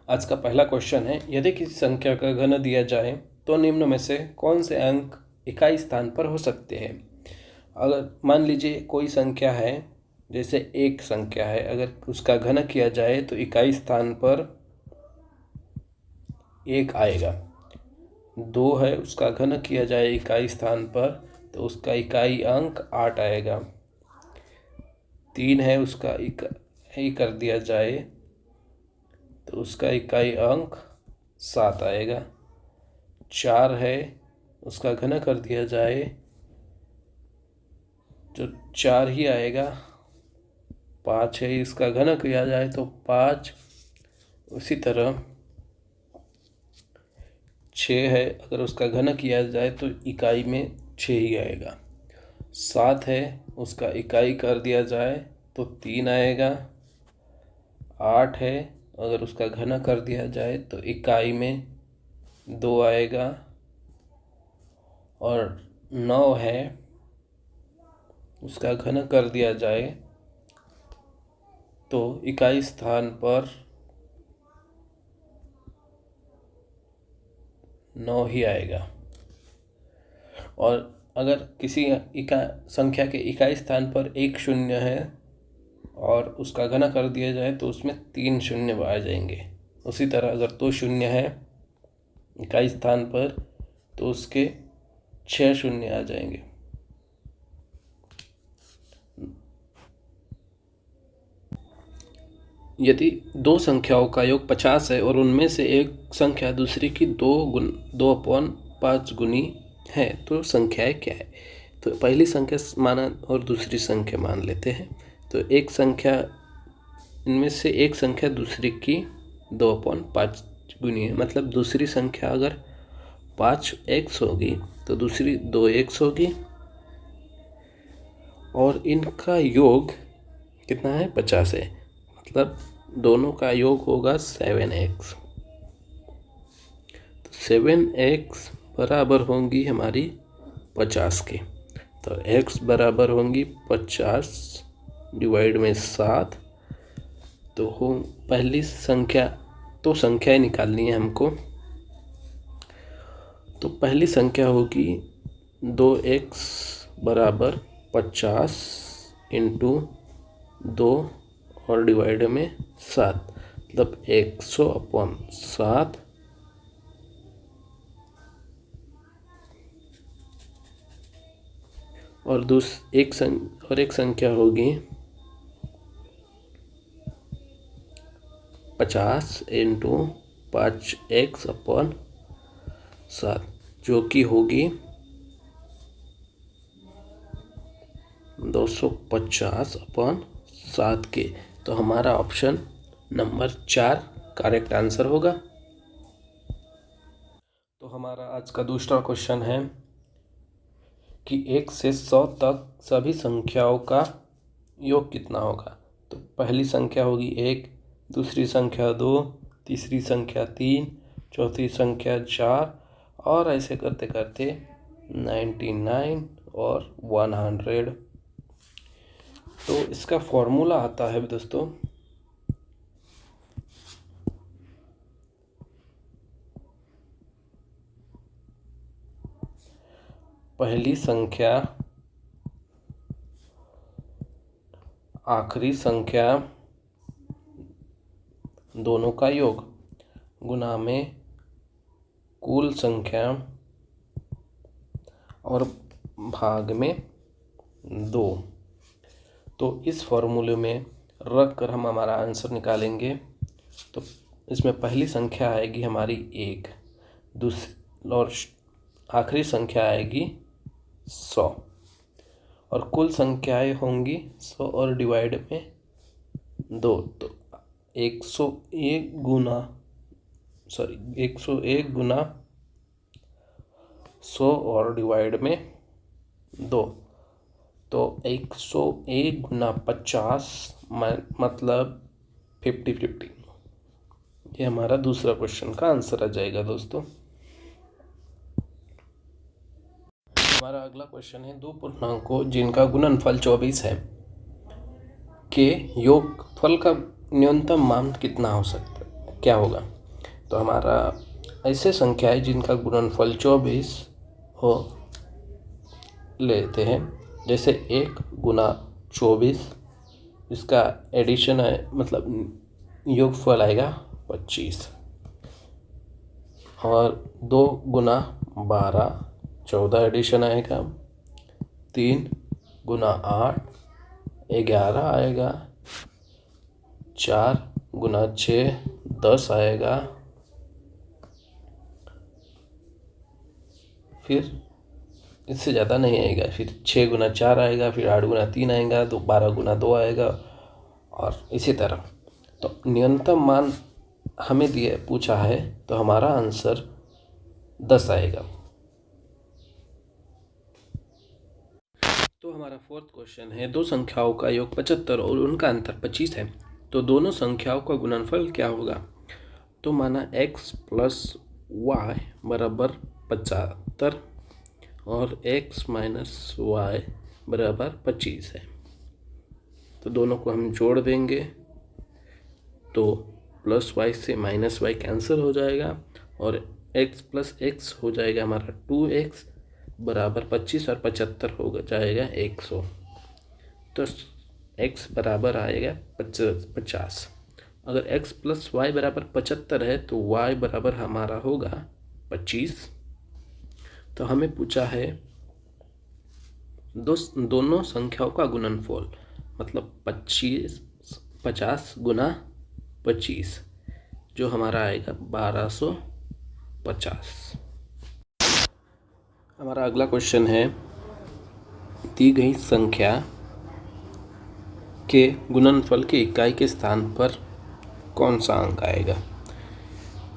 आज का पहला क्वेश्चन है, यदि किसी संख्या का घन दिया जाए तो निम्न में से कौन से अंक इकाई स्थान पर हो सकते हैं। अगर मान लीजिए कोई संख्या है, जैसे एक संख्या है, अगर उसका घन किया जाए तो इकाई स्थान पर 1 आएगा। 2 है, उसका घन किया जाए इकाई स्थान पर तो उसका इकाई अंक 8 आएगा। 3 है, उसका इकाई कर दिया जाए तो उसका इकाई अंक 7 आएगा। 4 है, उसका घन कर दिया जाए तो 4 ही आएगा। 5 है, इसका घन किया जाए तो 5। उसी तरह 6 है, अगर उसका घन किया जाए तो इकाई में 6 ही आएगा। 7 है, उसका इकाई कर दिया जाए तो 3 आएगा। 8 है, अगर उसका घन कर दिया जाए तो इकाई में 2 आएगा। और 9 है, उसका घन कर दिया जाए तो इकाई स्थान पर 9 ही आएगा। और अगर किसी संख्या के इकाई स्थान पर 1 शून्य है और उसका घन कर दिया जाए तो उसमें 3 शून्य आ जाएंगे। उसी तरह अगर 2 शून्य है इकाई स्थान पर तो उसके 6 शून्य आ जाएंगे। यदि दो संख्याओं का योग 50 है और उनमें से एक संख्या दूसरी की 2/5 गुनी है तो संख्याएं क्या है। तो पहली संख्या माना और दूसरी संख्या मान लेते हैं। तो एक संख्या, इनमें से एक संख्या दूसरी की 2/5 गुनी है, मतलब दूसरी संख्या अगर 5x होगी तो दूसरी 2x होगी और इनका योग कितना है, 50 है, मतलब दोनों का योग होगा 7x। तो 7x बराबर होंगी हमारी 50 के। तो x बराबर होंगी 50 डिवाइड में 7। तो हो पहली संख्या, तो संख्याएं निकालनी है हमको। तो पहली संख्या होगी 2x बराबर 50 इंटू 2 और डिवाइड में 7, मतलब 100/7। और एक संख्या होगी 50 इंटू 5x/7, जो कि होगी 250/7 के। तो हमारा ऑप्शन नंबर 4 करेक्ट आंसर होगा। तो हमारा आज का दूसरा क्वेश्चन है कि 1 से 100 तक सभी संख्याओं का योग कितना होगा। तो पहली संख्या होगी 1, दूसरी संख्या 2, तीसरी संख्या 3, चौथी संख्या 4 और ऐसे करते करते 99 और 100। तो इसका फॉर्मूला आता है दोस्तों, पहली संख्या आखिरी संख्या दोनों का योग गुना में कुल संख्या और भाग में 2। तो इस फॉर्मूले में रख कर हम हमारा आंसर निकालेंगे। तो इसमें पहली संख्या आएगी हमारी 1, दूसरी और आखिरी संख्या आएगी 100 और कुल संख्याएं होंगी 100 और डिवाइड में 2। तो 101 गुना 100 और डिवाइड में 2। तो 101 गुना 50 मतलब 50-50। ये हमारा दूसरा क्वेश्चन का आंसर आ जाएगा दोस्तों। हमारा अगला क्वेश्चन है, दो पूर्णांकों जिनका गुणनफल 24 है के योगफल का न्यूनतम मान कितना हो सकता है, क्या होगा। तो हमारा ऐसे संख्या है जिनका गुणनफल 24 हो लेते हैं। जैसे 1 × 24, इसका एडिशन है, मतलब योगफल आएगा 25। और 2 × 12 14 एडिशन आएगा। 3 × 8 11 आएगा। 4 × 6 10 आएगा। फिर इससे ज़्यादा नहीं आएगा। फिर 6 × 4 आएगा। फिर 8 × 3 आएगा। तो 12 × 2 आएगा, और इसी तरह। तो न्यूनतम मान हमें पूछा है, तो हमारा आंसर 10 आएगा। तो हमारा फोर्थ क्वेश्चन है, दो संख्याओं का योग 75 और उनका अंतर 25 है, तो दोनों संख्याओं का गुणनफल क्या होगा। तो माना x + y = 75 और x - y = 25 है। तो दोनों को हम जोड़ देंगे, तो +y से -y कैंसिल हो जाएगा, और x + x हो जाएगा हमारा 2x = 25, और 75 हो जाएगा 100। तो x बराबर आएगा 50। अगर x + y = 75 है, तो y बराबर हमारा होगा 25। तो हमें पूछा है दोनों संख्याओं का गुणनफल, मतलब 50 × 25, जो हमारा आएगा 1250। हमारा अगला क्वेश्चन है, दी गई संख्या के गुणनफल की इकाई के स्थान पर कौन सा अंक आएगा।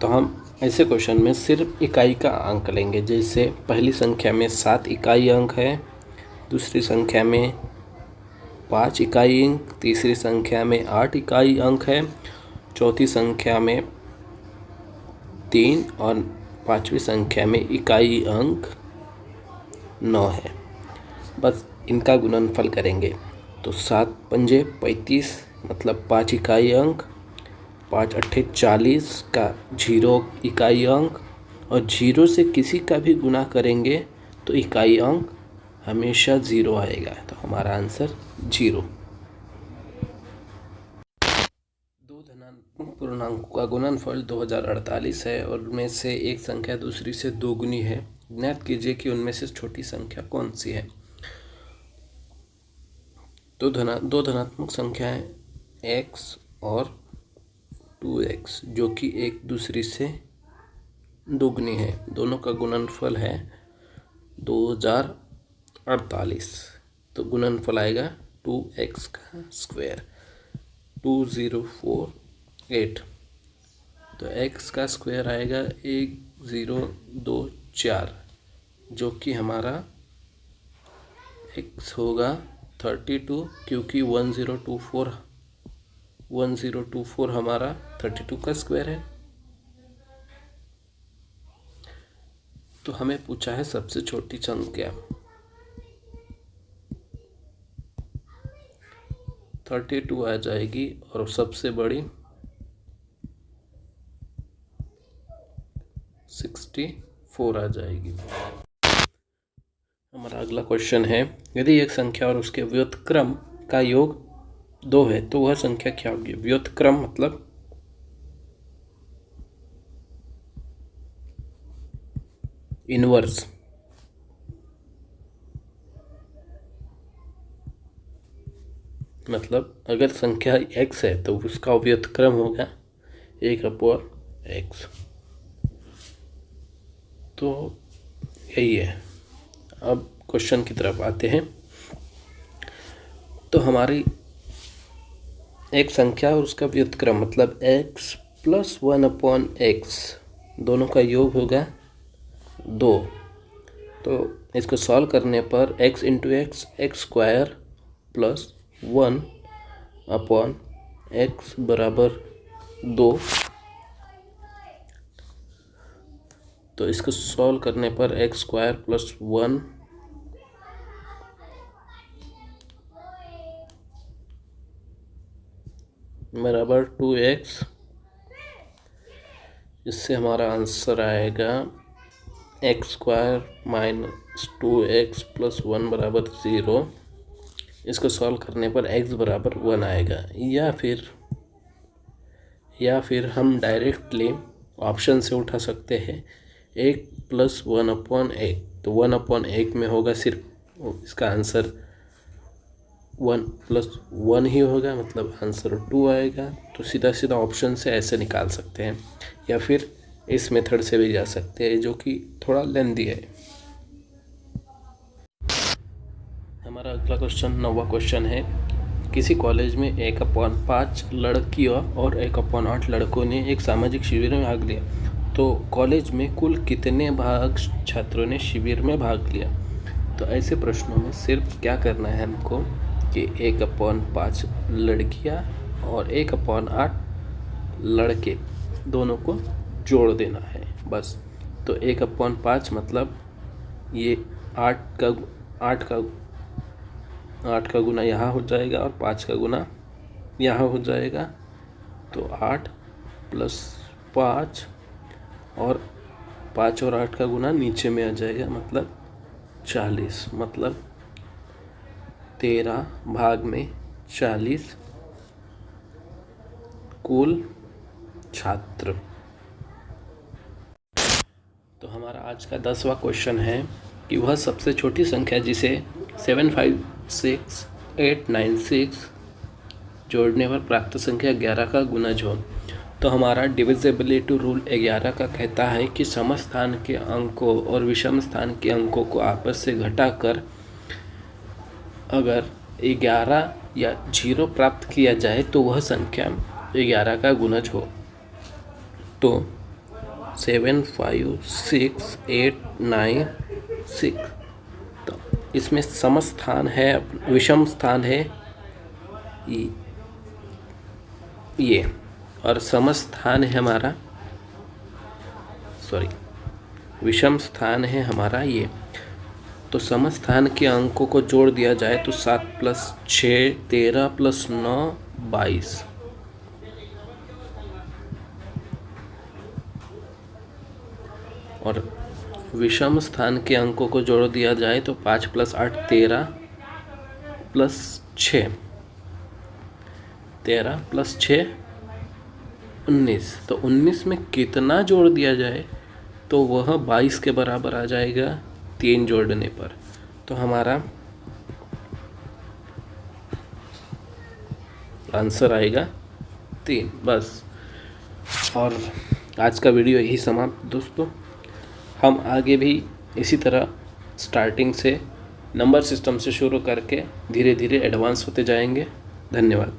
तो हम ऐसे क्वेश्चन में सिर्फ इकाई का अंक लेंगे। जैसे पहली संख्या में 7 इकाई अंक है, दूसरी संख्या में 5 इकाई अंक, तीसरी संख्या में 8 इकाई अंक है, चौथी संख्या में 3, और पांचवी संख्या में इकाई अंक 9 है। बस इनका गुणनफल करेंगे, तो 7 × 5 = 35, मतलब 5 इकाई अंक। 5 × 8 = 40 का 0 इकाई अंक, और 0 से किसी का भी गुना करेंगे तो इकाई अंक हमेशा 0 आएगा। तो हमारा आंसर 0। दो धनात्मक पूर्णांकों का गुणनफल 2048 है, और उनमें से एक संख्या दूसरी से दोगुनी है। ज्ञात कीजिए कि उनमें से छोटी संख्या कौन सी है। तो दो धनात्मक संख्याएं x और 2x, जो कि एक दूसरी से दोगुनी है, दोनों का गुणनफल है 2048। तो गुणनफल आएगा 2x², 2048। तो x का स्क्वायर आएगा 1024, जो कि हमारा x होगा 32, क्योंकि 1024 हमारा 32 का स्क्वायर है। तो हमें पूछा है सबसे छोटी संख्या। 32 आ जाएगी, और सबसे बड़ी 64 आ जाएगी। हमारा अगला क्वेश्चन है, यदि एक संख्या और उसके व्युत्क्रम का योग 2 है, तो वह संख्या क्या होगी। व्युत्क्रम मतलब इनवर्स। मतलब अगर संख्या x है तो उसका व्युत्क्रम होगा 1/x। तो यही है। अब क्वेश्चन की तरफ आते हैं। तो हमारी एक संख्या और उसका व्युत्क्रम मतलब x + 1/x, दोनों का योग होगा 2। तो इसको सॉल्व करने पर x × x x² + 1/x = 2। तो इसको सॉल्व करने पर x² + 1 = 2x। इससे हमारा आंसर आएगा x² - 2x + 1 = 0। इसको सॉल्व करने पर x = 1 आएगा। या फिर हम डायरेक्टली ऑप्शन से उठा सकते हैं 1 + 1/1। तो 1/1 में होगा सिर्फ, इसका आंसर 1 + 1 ही होगा, मतलब आंसर 2 आएगा। तो सीधा सीधा ऑप्शन से ऐसे निकाल सकते हैं, या फिर इस मेथड से भी जा सकते हैं, जो कि थोड़ा लेंदी है। हमारा अगला क्वेश्चन 9वां क्वेश्चन है। किसी कॉलेज में 1/5 लड़कियों और 1/8 लड़कों ने एक सामाजिक शिविर में भाग लिया। तो कॉलेज में कुल कितने छात्रों ने शिविर में भाग लिया? तो ऐसे प्रश्नों में सिर्फ क्या करना है हमको कि 1/5 लड़कियां और 1/8 लड़के दोनों को जोड़ देना है बस। तो 1/5 मतलब ये 8 का गुना यहाँ हो जाएगा और 5 का गुना यहाँ हो जाएगा। तो 8 + 5 और 5 और 8 का गुना नीचे में आ जाएगा, मतलब 40। मतलब 13 भाग में 40 कुल छात्र। तो हमारा आज का 10वां क्वेश्चन है कि वह सबसे छोटी संख्या जिसे 756,896 जोड़ने पर प्राप्त संख्या 11 का गुणज हो। तो हमारा डिविजिबिलिटी रूल 11 का कहता है कि सम स्थान के अंकों और विषम स्थान के अंकों को आपस से घटाकर अगर 11 या 0 प्राप्त किया जाए तो वह संख्या 11 का गुणज हो। तो 756,896, तो इसमें सम स्थान है, विषम स्थान है ये, और सम स्थान है हमारा, विषम स्थान है हमारा ये। तो सम स्थान के अंकों को जोड़ दिया जाए तो 7 + 6 13 + 9 22। और विषम स्थान के अंकों को जोड़ दिया जाए तो 5 + 8 13 + 6 13 + 6 19। तो 19 में कितना जोड़ दिया जाए तो वह 22 के बराबर आ जाएगा 3 जोड़ने पर। तो हमारा आंसर आएगा 3 बस। और आज का वीडियो यही समाप्त दोस्तों। हम आगे भी इसी तरह स्टार्टिंग से नंबर सिस्टम से शुरू करके धीरे धीरे एडवांस होते जाएंगे। धन्यवाद।